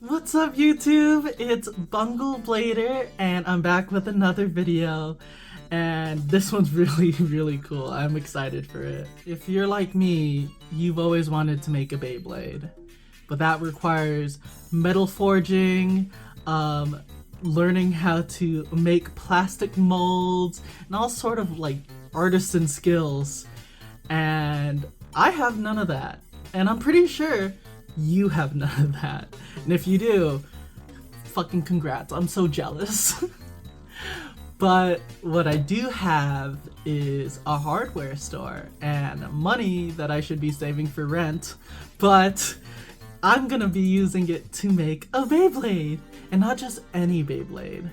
What's up YouTube? It's BungleBlader and I'm back with another video, and this one's really cool. I'm excited for it. If you're like me, you've always wanted to make a Beyblade, but that requires metal forging, learning how to make plastic molds, and all sort of like artisan skills, and I have none of that, and I'm pretty sure you have none of that. And if you do, fucking congrats, I'm so jealous. But what I do have is a hardware store and money that I should be saving for rent, but I'm gonna be using it to make a Beyblade, and not just any Beyblade,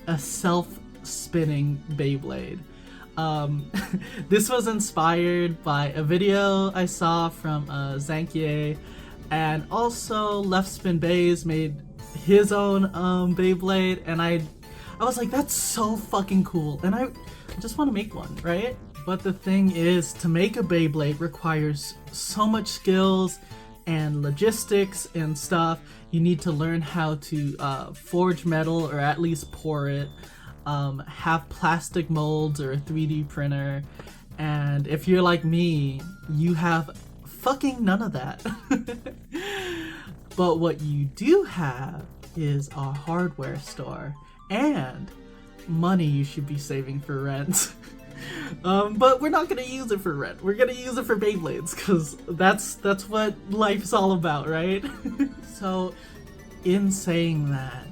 a self-spinning Beyblade. This was inspired by a video I saw from Zankier, and also Left Spin Bays made his own Beyblade, and I was like, that's so fucking cool, and I just want to make one, right? But the thing is, to make a Beyblade requires so much skills and logistics and stuff. You need to learn how to forge metal, or at least pour it, have plastic molds or a 3D printer, and if you're like me, you have fucking none of that. But what you do have is a hardware store and money you should be saving for rent. But we're not gonna use it for rent. We're gonna use it for Beyblades, because that's what life's all about, right? So in saying that,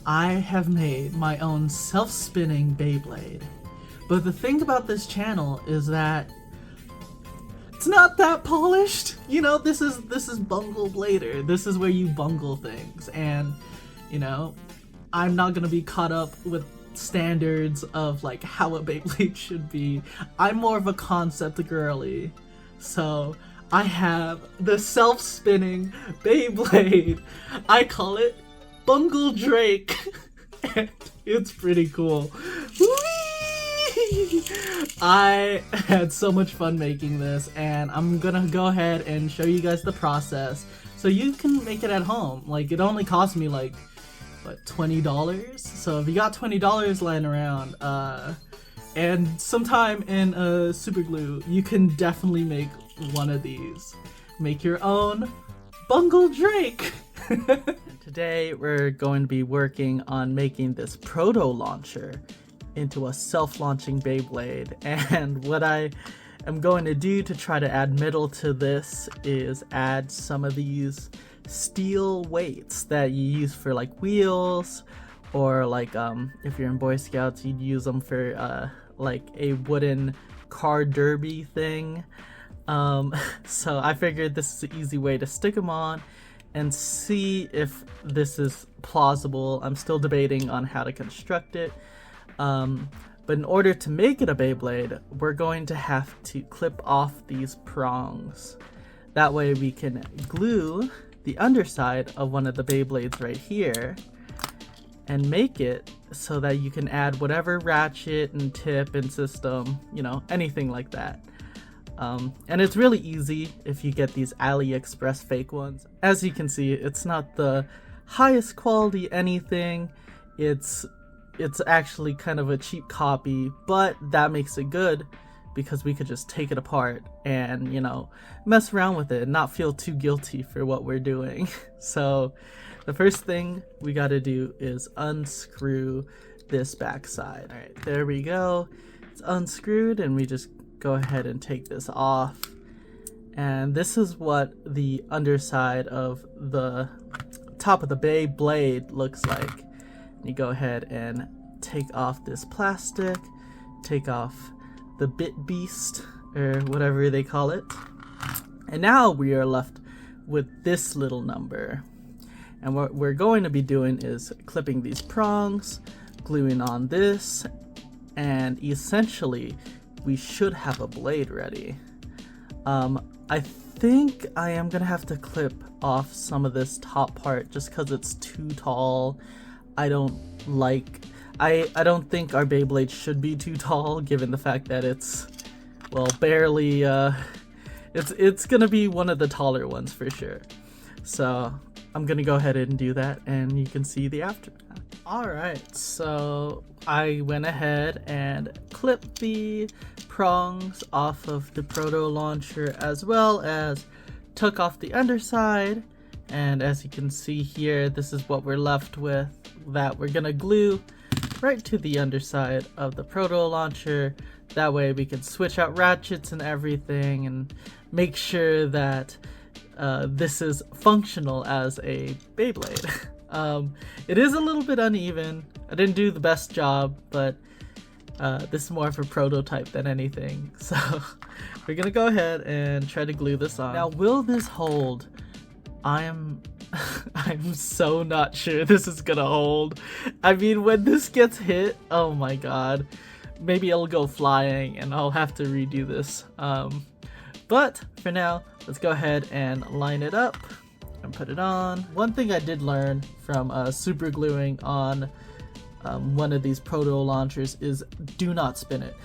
I have made my own self-spinning Beyblade. But the thing about this channel is that it's not that polished. You know, this is BungleBlader. This is where you bungle things, and you know, I'm not gonna be caught up with standards of like how a Beyblade should be. I'm more of a concept girly, so I have the self-spinning Beyblade. I call it Bungle Drake, and it's pretty cool. I had so much fun making this, and I'm gonna go ahead and show you guys the process so you can make it at home. Like, it only cost me like, what, $20? So if you got $20 lying around, and sometime in super glue, you can definitely make one of these. Make your own Bungle Drake! Today we're going to be working on making this proto launcher into a self-launching Beyblade, and what I am going to do to try to add metal to this is add some of these steel weights that you use for like wheels, or like if you're in Boy Scouts, you'd use them for like a wooden car derby thing. So I figured this is an easy way to stick them on and see if this is plausible. I'm still debating on how to construct it. But in order to make it a Beyblade, we're going to have to clip off these prongs. That way we can glue the underside of one of the Beyblades right here and make it so that you can add whatever ratchet and tip and system, you know, anything like that. And it's really easy if you get these AliExpress fake ones. As you can see, it's not the highest quality anything. It's actually kind of a cheap copy, but that makes it good because we could just take it apart and, you know, mess around with it and not feel too guilty for what we're doing. So the first thing we got to do is unscrew this backside. All right, there we go. It's unscrewed, and we just go ahead and take this off. And this is what the underside of the top of the Beyblade looks like. You go ahead and take off this plastic, take off the bit beast, or whatever they call it, and now we are left with this little number. And what we're going to be doing is clipping these prongs, gluing on this, and essentially we should have a blade ready. I think I am gonna have to clip off some of this top part just because it's too tall. I don't think our Beyblade should be too tall, given the fact that it's, well, barely, it's gonna be one of the taller ones for sure. So I'm gonna go ahead and do that, and you can see the aftermath. Alright, so I went ahead and clipped the prongs off of the proto launcher, as well as took off the underside, and as you can see here, this is what we're left with, that we're gonna glue right to the underside of the proto launcher. That way we can switch out ratchets and everything and make sure that this is functional as a Beyblade. It is a little bit uneven. I didn't do the best job, but this is more of a prototype than anything. So we're gonna go ahead and try to glue this on. Now, will this hold? I'm so not sure this is gonna hold. I mean, when this gets hit, oh my god, maybe it'll go flying and I'll have to redo this. But for now, let's go ahead and line it up and put it on. One thing I did learn from super gluing on one of these proto launchers is do not spin it.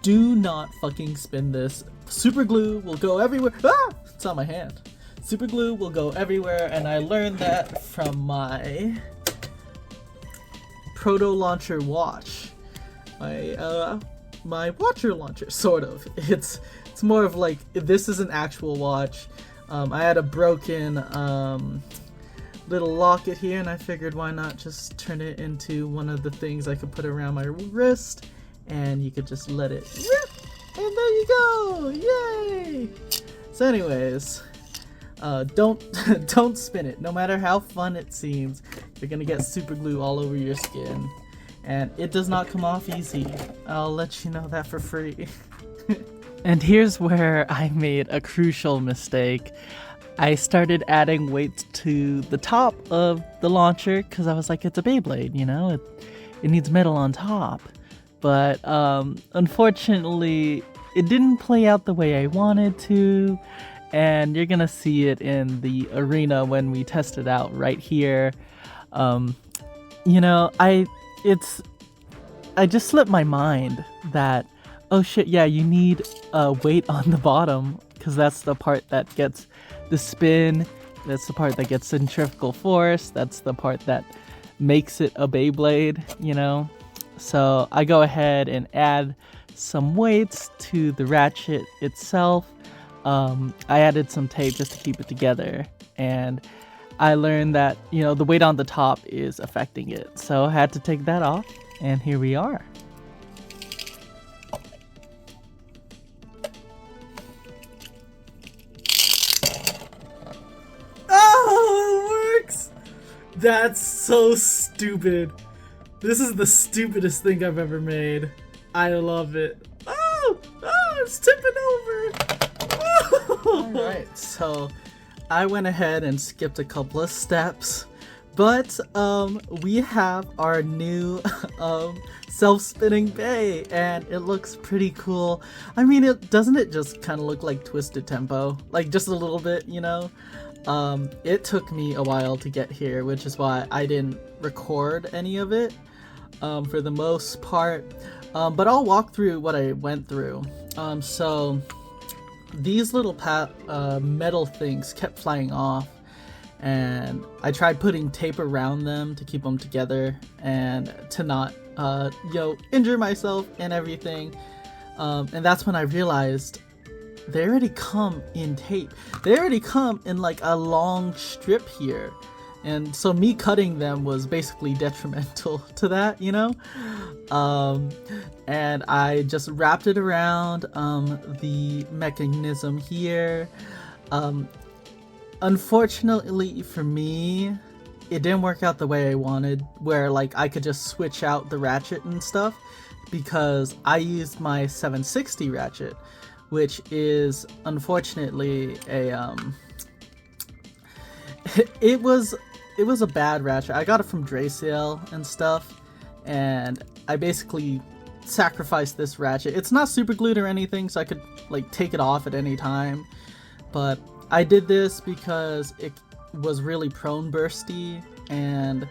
Do not fucking spin this. Super glue will go everywhere. Ah! It's on my hand. Super glue will go everywhere, and I learned that from my proto launcher watch. My watcher launcher, sort of. It's more of like, this is an actual watch. I had a broken little locket here, and I figured why not just turn it into one of the things I could put around my wrist, and you could just let it rip, and there you go, yay! So anyways, don't spin it. No matter how fun it seems, you're gonna get super glue all over your skin, and it does not come off easy. I'll let you know that for free. And here's where I made a crucial mistake. I started adding weights to the top of the launcher because I was like, it's a Beyblade, you know, it needs metal on top. But unfortunately, it didn't play out the way I wanted to, and you're gonna see it in the arena when we test it out right here. You know, I just slipped my mind that, oh shit, yeah, you need weight on the bottom, because that's the part that gets the spin, that's the part that gets centrifugal force, that's the part that makes it a Beyblade, you know? So I go ahead and add some weights to the ratchet itself. I added some tape just to keep it together, and I learned that, you know, the weight on the top is affecting it. So I had to take that off, and here we are. That's so stupid. This is the stupidest thing I've ever made. I love it. Oh, it's tipping over. Oh. Alright, so I went ahead and skipped a couple of steps, but we have our new self-spinning bay, and it looks pretty cool. I mean, doesn't it just kind of look like Twisted Tempo? Like, just a little bit, you know? It took me a while to get here, which is why I didn't record any of it for the most part, but I'll walk through what I went through. So these little metal things kept flying off, and I tried putting tape around them to keep them together and to not injure myself and everything, and that's when I realized they already come in tape. They already come in like a long strip here. And so me cutting them was basically detrimental to that, you know? And I just wrapped it around the mechanism here. Unfortunately for me, it didn't work out the way I wanted, where like I could just switch out the ratchet and stuff, because I used my 760 ratchet, which is unfortunately a it was a bad ratchet. I got it from Dre sale and stuff, and I basically sacrificed this ratchet. It's not super glued or anything, so I could like take it off at any time, but I did this because it was really prone bursty, and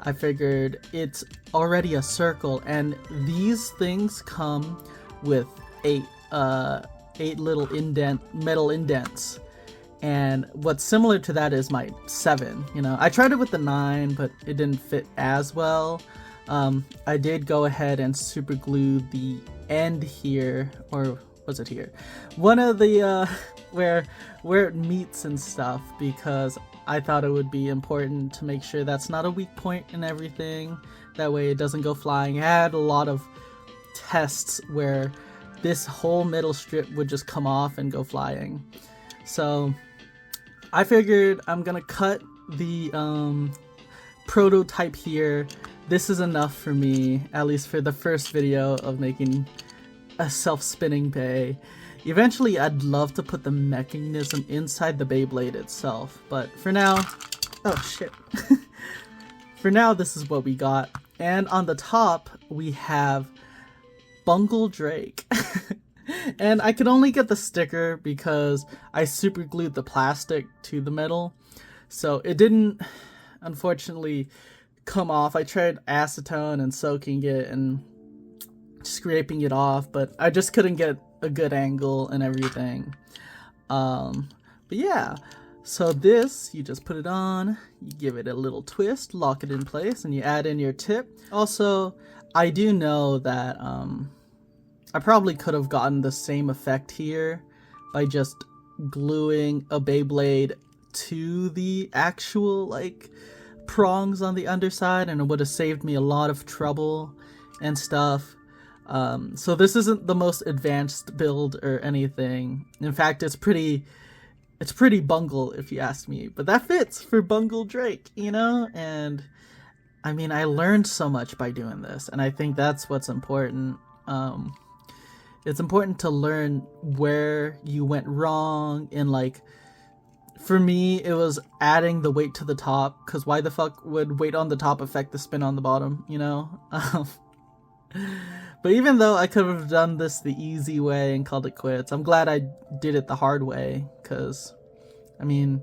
I figured it's already a circle, and these things come with 8 little metal indents, And what's similar to that is my 7. You know, I tried it with the 9, but it didn't fit as well. I did go ahead and super glue the end here, or was it here? One of the where it meets and stuff, because I thought it would be important to make sure that's not a weak point and everything. That way it doesn't go flying. I had a lot of tests where this whole middle strip would just come off and go flying. So I figured I'm gonna cut the prototype here. This is enough for me, at least for the first video of making a self-spinning bay. Eventually I'd love to put the mechanism inside the Beyblade itself, but for now, oh shit. For now, this is what we got. And on the top, we have Bungle Drake. And I could only get the sticker because I super glued the plastic to the metal. So it didn't, unfortunately, come off. I tried acetone and soaking it and scraping it off, but I just couldn't get a good angle and everything. But yeah, so this, you just put it on, you give it a little twist, lock it in place, and you add in your tip. Also, I do know that I probably could have gotten the same effect here by just gluing a Beyblade to the actual like prongs on the underside, and it would have saved me a lot of trouble and stuff. So this isn't the most advanced build or anything. In fact, it's pretty bungle if you ask me, but that fits for Bungle Drake, you know? And I mean, I learned so much by doing this, and I think that's what's important. It's important to learn where you went wrong, and like, for me, it was adding the weight to the top, because why the fuck would weight on the top affect the spin on the bottom, you know? But even though I could have done this the easy way and called it quits, I'm glad I did it the hard way, because, I mean,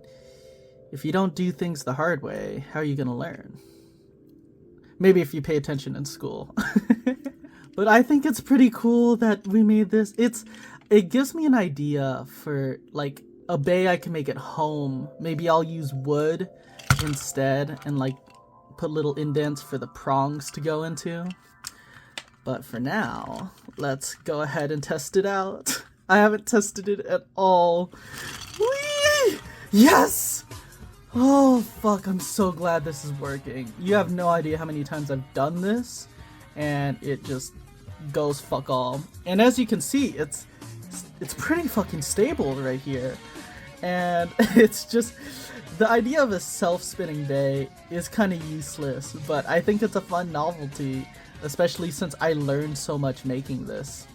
if you don't do things the hard way, how are you gonna learn? Maybe if you pay attention in school. But I think it's pretty cool that we made this. It gives me an idea for, like, a bay I can make at home. Maybe I'll use wood instead and, like, put little indents for the prongs to go into. But for now, let's go ahead and test it out. I haven't tested it at all. Whee! Yes! Oh, fuck, I'm so glad this is working. You have no idea how many times I've done this, and it just goes fuck all. And as you can see, it's pretty fucking stable right here. And it's just, the idea of a self-spinning bay is kind of useless, but I think it's a fun novelty, especially since I learned so much making this.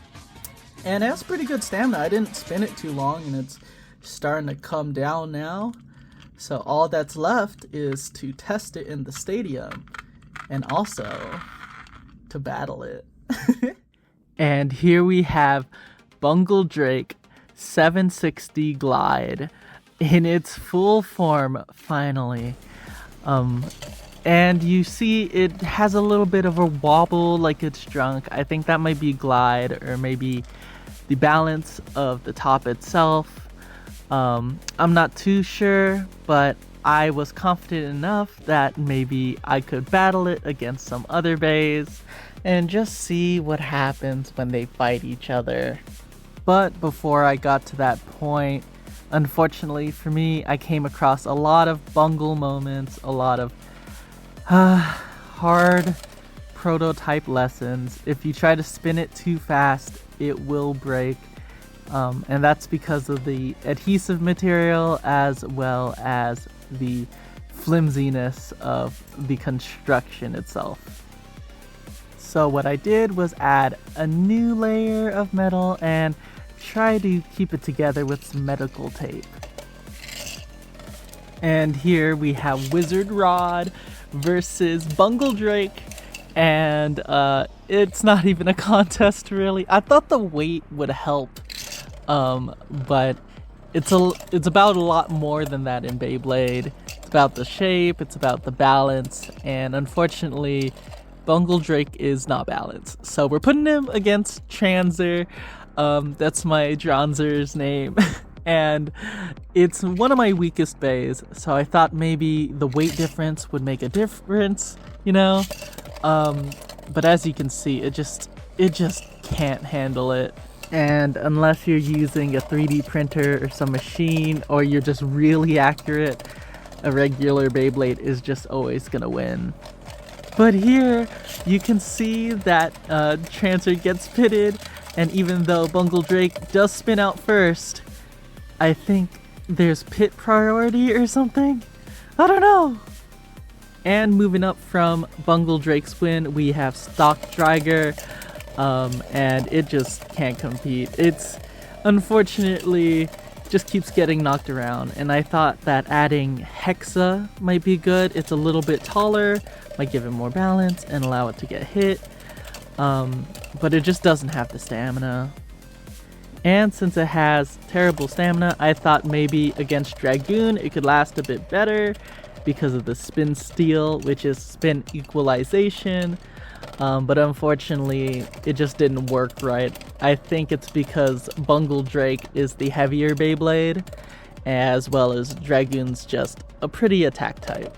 And it has pretty good stamina. I didn't spin it too long, and it's starting to come down now. So all that's left is to test it in the stadium, and also to battle it. And here we have Bungle Drake 760 Glide in its full form, finally. And you see it has a little bit of a wobble, like it's drunk. I think that might be glide, or maybe the balance of the top itself. I'm not too sure, but I was confident enough that maybe I could battle it against some other bays and just see what happens when they fight each other. But before I got to that point, unfortunately for me, I came across a lot of bungle moments, a lot of hard prototype lessons. If you try to spin it too fast, it will break. And that's because of the adhesive material as well as the flimsiness of the construction itself. So what I did was add a new layer of metal and try to keep it together with some medical tape. And here we have Wizard Rod versus Bungle Drake, and it's not even a contest really. I thought the weight would help, but it's about a lot more than that in Beyblade. It's about the shape, it's about the balance, and unfortunately Bungle Drake is not balanced. So we're putting him against Transer. That's my Dronzer's name. and it's one of my weakest bays, so I thought maybe the weight difference would make a difference, you know? But as you can see, it just can't handle it. And unless you're using a 3D printer or some machine, or you're just really accurate, a regular Beyblade is just always gonna win. But here, you can see that Transfer gets pitted, and even though Bungle Drake does spin out first, I think there's pit priority or something? I don't know! And moving up from Bungle Drake's win, we have Stock Driger, and it just can't compete. It's unfortunately just keeps getting knocked around, and I thought that adding Hexa might be good. It's a little bit taller, might give it more balance and allow it to get hit, but it just doesn't have the stamina. And since it has terrible stamina, I thought maybe against Dragoon it could last a bit better because of the spin steal, which is spin equalization, but unfortunately it just didn't work right. I think it's because Bungle Drake is the heavier Beyblade, as well as Dragoon's just a pretty attack type.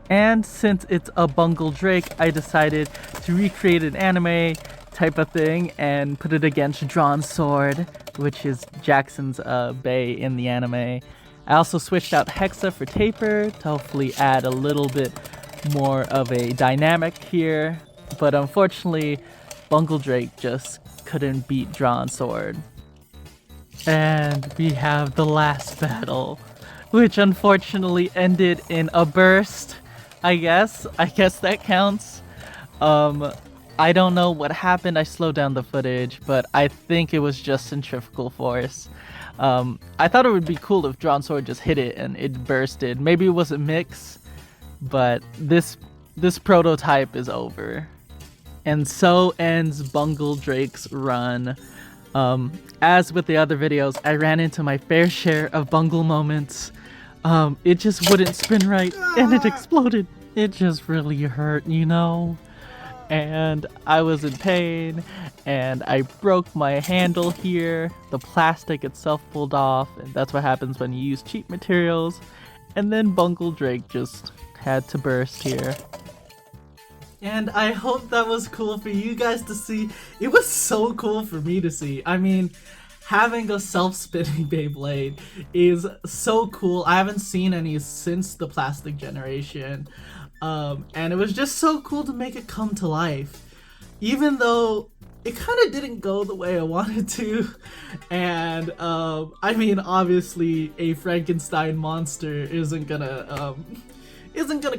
And since it's a Bungle Drake, I decided to recreate an anime type of thing and put it against Drawn Sword, which is Jackson's Bey in the anime. I also switched out Hexa for Taper to hopefully add a little bit more of a dynamic here, but unfortunately Bungle Drake just couldn't beat Drawn Sword. And we have the last battle, which unfortunately ended in a burst. I guess that counts. I don't know what happened. I slowed down the footage, but I think it was just centrifugal force. I thought it would be cool if Drawn Sword just hit it and it bursted. Maybe it was a mix, but this prototype is over. And so ends Bungle Drake's run. As with the other videos, I ran into my fair share of bungle moments. It just wouldn't spin right, and it exploded. It just really hurt, you know? And I was in pain, and I broke my handle here. The plastic itself pulled off, and that's what happens when you use cheap materials. And then Bungle Drake just had to burst here. And I hope that was cool for you guys to see. It was so cool for me to see. I mean, having a self-spinning Beyblade is so cool. I haven't seen any since the plastic generation. And it was just so cool to make it come to life. Even though it kind of didn't go the way I wanted to. And, I mean, obviously a Frankenstein monster isn't gonna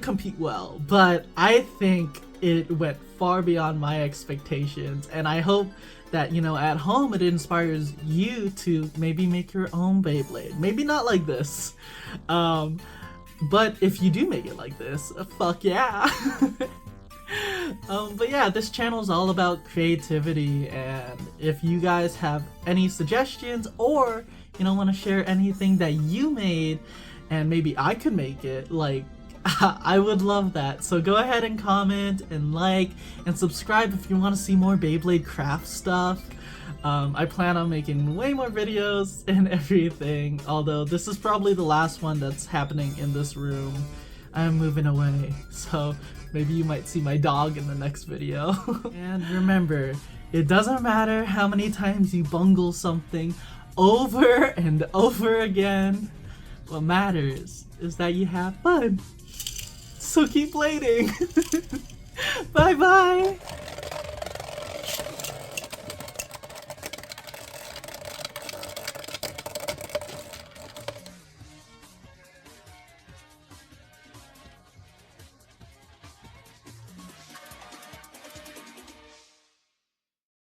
compete well. But I think it went far beyond my expectations. And I hope that, you know, at home it inspires you to maybe make your own Beyblade. Maybe not like this. But if you do make it like this, fuck yeah. But yeah, this channel is all about creativity, and if you guys have any suggestions or, you know, want to share anything that you made and maybe I could make it, like, I would love that. So go ahead and comment and like and subscribe if you want to see more Beyblade craft stuff. I plan on making way more videos and everything, although this is probably the last one that's happening in this room. I'm moving away, so maybe you might see my dog in the next video. And remember, it doesn't matter how many times you bungle something over and over again. What matters is that you have fun. So keep blading. Bye bye.